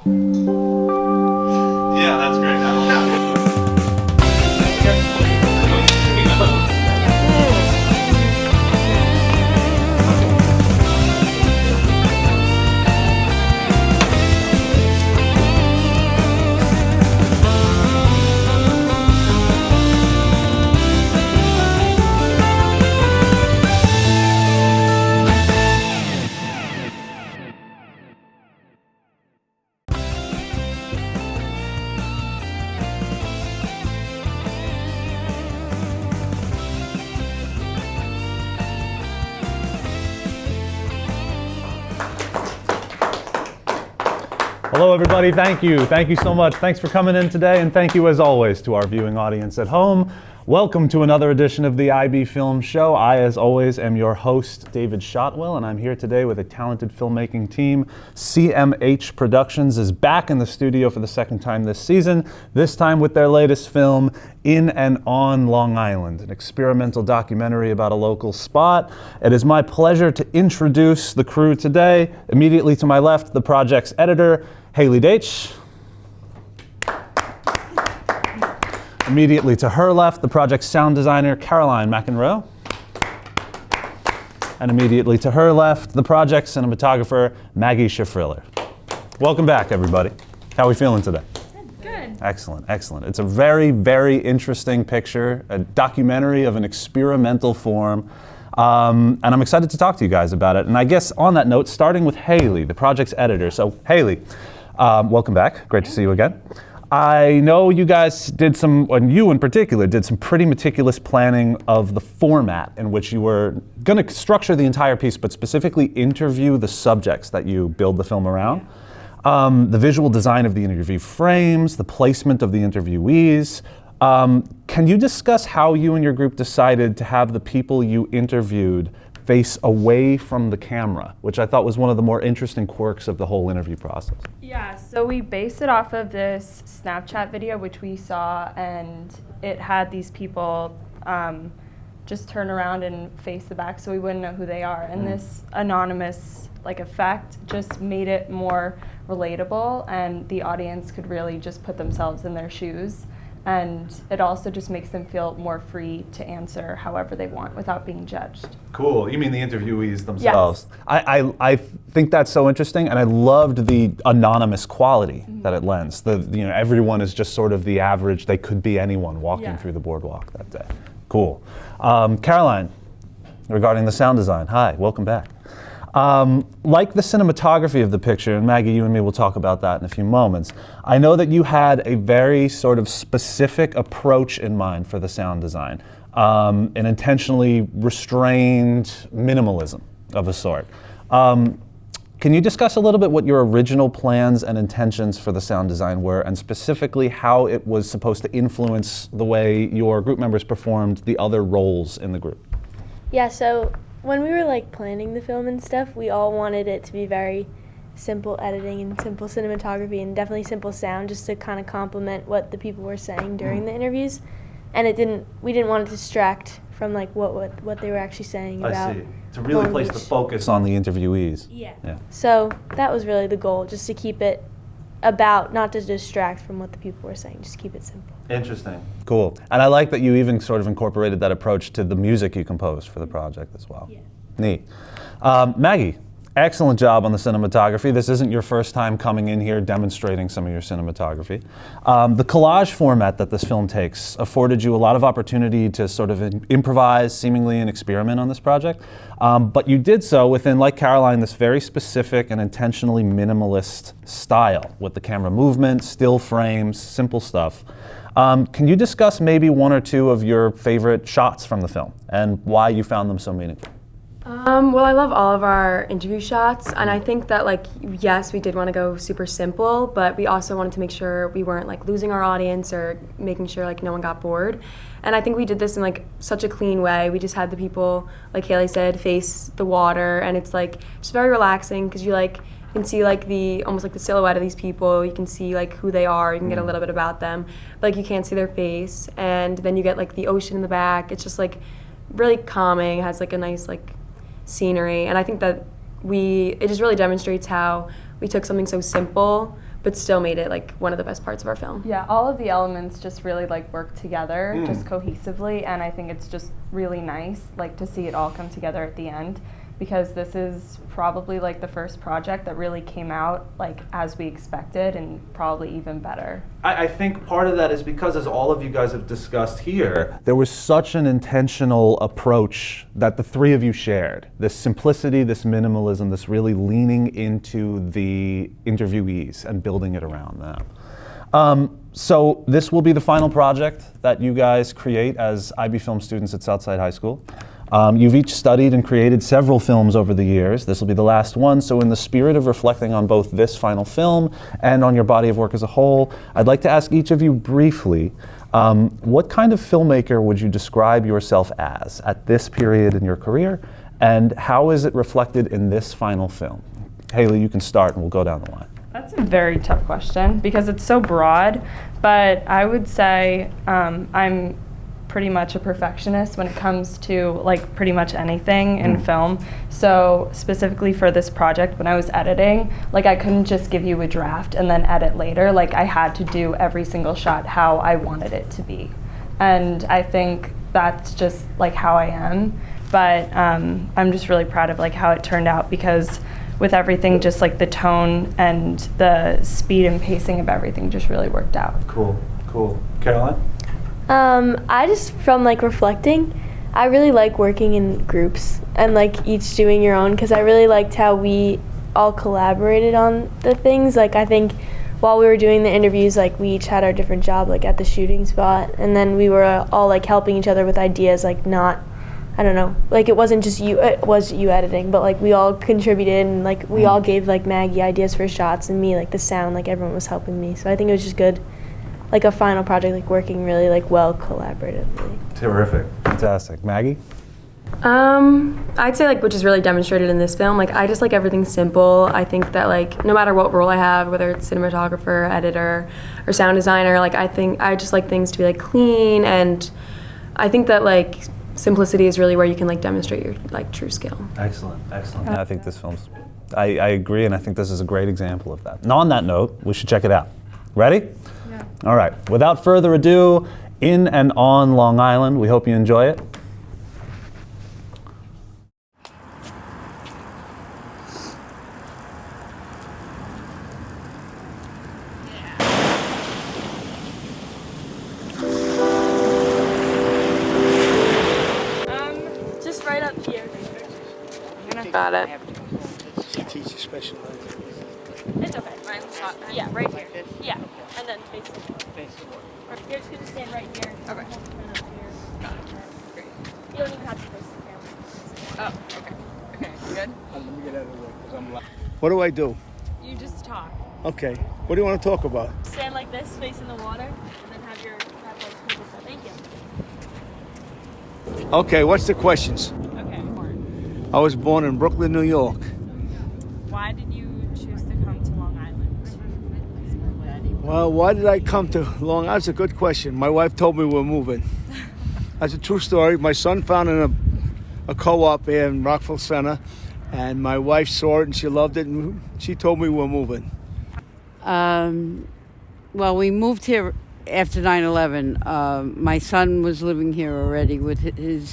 Yeah, that's great. Hello everybody, thank you. Thank you so much. Thanks for coming in today, and thank you as always to our viewing audience at home. Welcome to another edition of the IB Film Show. I, as always, am your host, David Shotwell, and I'm here today with a talented filmmaking team. CMH Productions is back in the studio for the second time this season, this time with their latest film, In and On Long Island, an experimental documentary about a local spot. It is my pleasure to introduce the crew today. Immediately to my left, the project's editor, Haley Deitch. Immediately to her left, the project's sound designer, Caroline McEnroe. And immediately to her left, the project's cinematographer, Maggie Schifriller. Welcome back, everybody. How are we feeling today? Good. Excellent, excellent. It's a very, very interesting picture, a documentary of an experimental form. And I'm excited to talk to you guys about it. And I guess on that note, starting with Haley, the project's editor. So Haley, welcome back. Great to see you again. I know you guys did and you in particular, did some pretty meticulous planning of the format in which you were going to structure the entire piece, but specifically interview the subjects that you build the film around. The visual design of the interview frames, the placement of the interviewees. Can you discuss how you and your group decided to have the people you interviewed face away from the camera, which I thought was one of the more interesting quirks of the whole interview process? Yeah, so we based it off of this Snapchat video, which we saw, and it had these people just turn around and face the back so we wouldn't know who they are. And this anonymous effect just made it more relatable, and the audience could really just put themselves in their shoes. And it also just makes them feel more free to answer however they want without being judged. Cool. You mean the interviewees themselves? Yes. I think that's so interesting, and I loved the anonymous quality that it lends. Everyone is just sort of the average. They could be anyone walking through the boardwalk that day. Cool. Caroline, regarding the sound design. Hi, welcome back. Like the cinematography of the picture, and Maggie, you and me will talk about that in a few moments, I know that you had a very sort of specific approach in mind for the sound design, an intentionally restrained minimalism of a sort. Can you discuss a little bit what your original plans and intentions for the sound design were, and specifically how it was supposed to influence the way your group members performed the other roles in the group? Yeah, so when we were planning the film and stuff, we all wanted it to be very simple editing and simple cinematography and definitely simple sound, just to kind of complement what the people were saying during the interviews. And we didn't want to distract from what they were actually saying about. I see. To really place the focus on the interviewees. Yeah. So that was really the goal, just to keep it about, not to distract from what the people were saying, just keep it simple. Interesting. Cool. And I like that you even sort of incorporated that approach to the music you composed for the project as well. Yeah. Neat. Maggie, excellent job on the cinematography. This isn't your first time coming in here demonstrating some of your cinematography. The collage format that this film takes afforded you a lot of opportunity to sort of improvise seemingly and experiment on this project. But you did so within, like Caroline, this very specific and intentionally minimalist style with the camera movement, still frames, simple stuff. Can you discuss maybe one or two of your favorite shots from the film and why you found them so meaningful? Well, I love all of our interview shots, and I think that yes, we did want to go super simple, but we also wanted to make sure we weren't losing our audience or making sure no one got bored. And I think we did this in such a clean way. We just had the people, like Haley said, face the water, and it's just very relaxing because you can see almost the silhouette of these people. You can see who they are. You can get a little bit about them, but you can't see their face. And then you get the ocean in the back. It's just really calming. It has a nice scenery, and I think that it just really demonstrates how we took something so simple but still made it like one of the best parts of our film. Yeah, all of the elements just really like work together just cohesively, and I think it's just really nice like to see it all come together at the end, because this is probably like the first project that really came out like as we expected, and probably even better. I think part of that is because, as all of you guys have discussed here, there was such an intentional approach that the three of you shared. This simplicity, this minimalism, this really leaning into the interviewees and building it around them. So this will be the final project that you guys create as IB Film students at Southside High School. You've each studied and created several films over the years. This will be the last one, so in the spirit of reflecting on both this final film and on your body of work as a whole, I'd like to ask each of you briefly, what kind of filmmaker would you describe yourself as at this period in your career, and how is it reflected in this final film? Haley, you can start and we'll go down the line. That's a very tough question because it's so broad, but I would say I'm pretty much a perfectionist when it comes to like pretty much anything in film. So specifically for this project, when I was editing, like I couldn't just give you a draft and then edit later. Like I had to do every single shot how I wanted it to be. And I think that's just like how I am. But I'm just really proud of like how it turned out, because with everything, just like the tone and the speed and pacing of everything just really worked out. Cool. Caroline? I just, from like reflecting, I really like working in groups and like each doing your own, because I really liked how we all collaborated on the things. Like I think while we were doing the interviews, like we each had our different job like at the shooting spot, and then we were all like helping each other with ideas, like not, I don't know, like it wasn't just you, it was you editing, but like we all contributed, and like we all gave like Maggie ideas for shots, and me like the sound, like everyone was helping me. So I think it was just good, like a final project, like working really like well collaboratively. Terrific. Fantastic. Maggie? I'd say like, which is really demonstrated in this film, like I just like everything simple. I think that like no matter what role I have, whether it's cinematographer, editor, or sound designer, like I just like things to be like clean, and I think that like simplicity is really where you can like demonstrate your like true skill. Excellent. I think this film's, I agree, and I think this is a great example of that. And on that note, we should check it out. Ready? Yeah. All right, without further ado, In and On Long Island. We hope you enjoy it. Just right up here. Got it. She teaches special ed. It's okay. Yeah, right here. Yeah, and then face it. Or you're just gonna stand right here. Okay. Got it. Great. You don't even have to face the camera. Oh, okay. Okay, you good? Let me get out of the way because I'm loud. What do I do? You just talk. Okay. What do you want to talk about? Stand like this, facing the water, and then have like people. Thank you. Okay, what's the questions? Okay, born. I was born in Brooklyn, New York. Why did you choose to come to Long Island? Well, why did I come to Long Island? That's a good question. My wife told me we're moving. That's a true story. My son found in a co-op here in Rockville Center, and my wife saw it and she loved it, and she told me we're moving. Well, we moved here after 9/11. My son was living here already with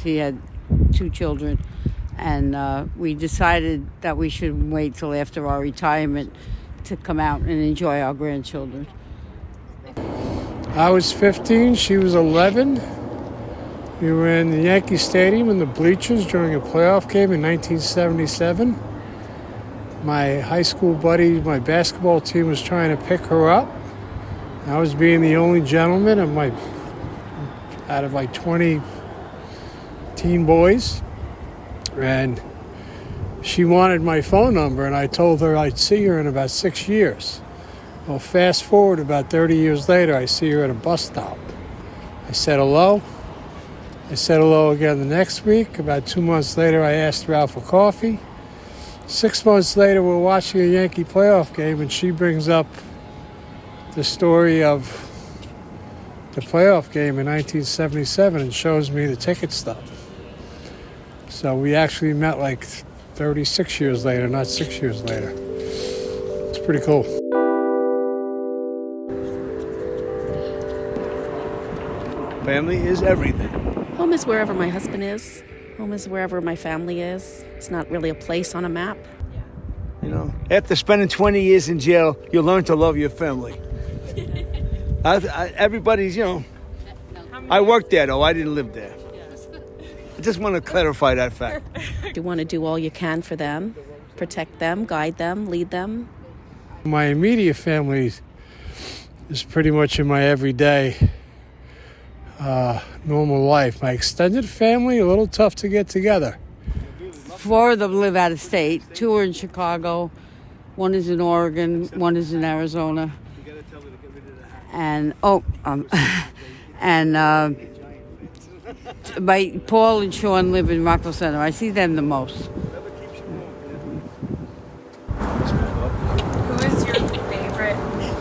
he had 2 children, and we decided that we should wait till after our retirement to come out and enjoy our grandchildren. I was 15, she was 11. We were in the Yankee Stadium in the bleachers during a playoff game in 1977. My high school buddy, my basketball team was trying to pick her up. I was being the only gentleman out of like 20 teen boys. And she wanted my phone number, and I told her I'd see her in about 6 years. Well, fast forward about 30 years later, I see her at a bus stop. I said hello. I said hello again the next week. About 2 months later, I asked her out for coffee. 6 months later, we're watching a Yankee playoff game, and she brings up the story of the playoff game in 1977 and shows me the ticket stub. So we actually met like 36 years later, not 6 years later. It's pretty cool. Family is everything. Home is wherever my husband is. Home is wherever my family is. It's not really a place on a map. You know, after spending 20 years in jail, you learn to love your family. Everybody's, you know, I worked there though, I didn't live there. I just want to clarify that fact. You want to do all you can for them, protect them, guide them, lead them. My immediate family is pretty much in my everyday normal life. My extended family, a little tough to get together. 4 of them live out of state. 2 are in Chicago. 1 is in Oregon. 1 is in Arizona. And my Paul and Sean live in Rockville Center. I see them the most. Who is your favorite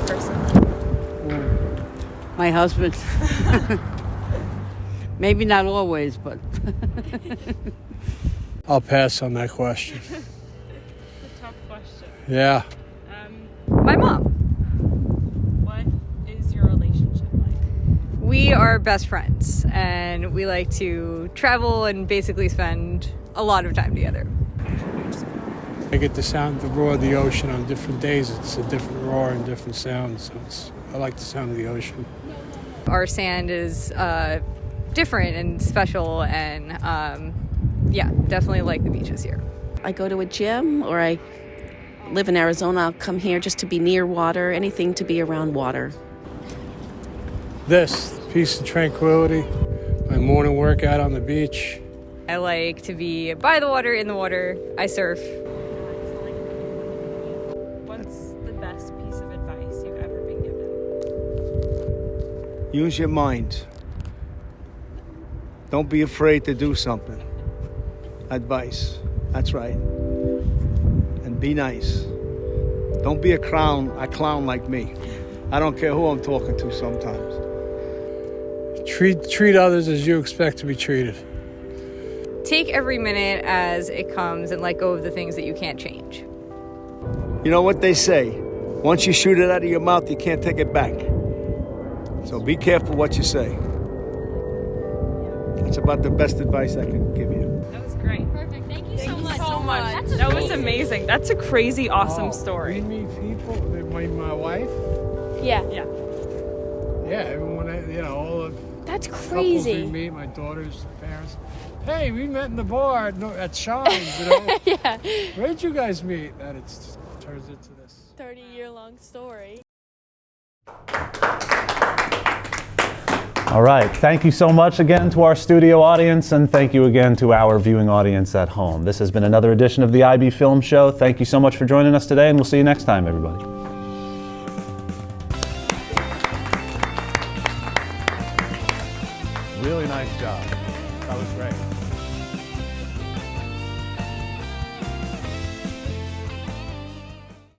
person? My husband. Maybe not always, but I'll pass on that question. It's a tough question. Yeah. My mom. What is your relationship like? We are best friends, and we like to travel and basically spend a lot of time together. I get the roar of the ocean on different days. It's a different roar and different sound, so I like the sound of the ocean. Our sand is different and special, and yeah, definitely like the beaches here. I go to a gym, or I live in Arizona. I'll come here just to be near water, anything to be around water. This, peace and tranquility, my morning workout on the beach. I like to be by the water, in the water. I surf. What's the best piece of advice you've ever been given? Use your mind. Don't be afraid to do something. Advice. That's right. And be nice. Don't be a clown like me. I don't care who I'm talking to sometimes. Treat others as you expect to be treated. Take every minute as it comes and let go of the things that you can't change. You know what they say? Once you shoot it out of your mouth, you can't take it back. So be careful what you say. It's about the best advice I can give you. That was great. Perfect. Thank you Thank you much. so much. That's That was amazing. That's a crazy, awesome We story. meet people. My wife. Yeah. Yeah. Yeah, everyone. All of That's couples crazy. we meet. My daughter's parents. Hey, we met in the bar at Shines. Yeah. Where'd you guys meet? And it turns into this. 30-year-long story. All right. Thank you so much again to our studio audience, and thank you again to our viewing audience at home. This has been another edition of the IB Film Show. Thank you so much for joining us today, and we'll see you next time, everybody. Really nice job. That was great.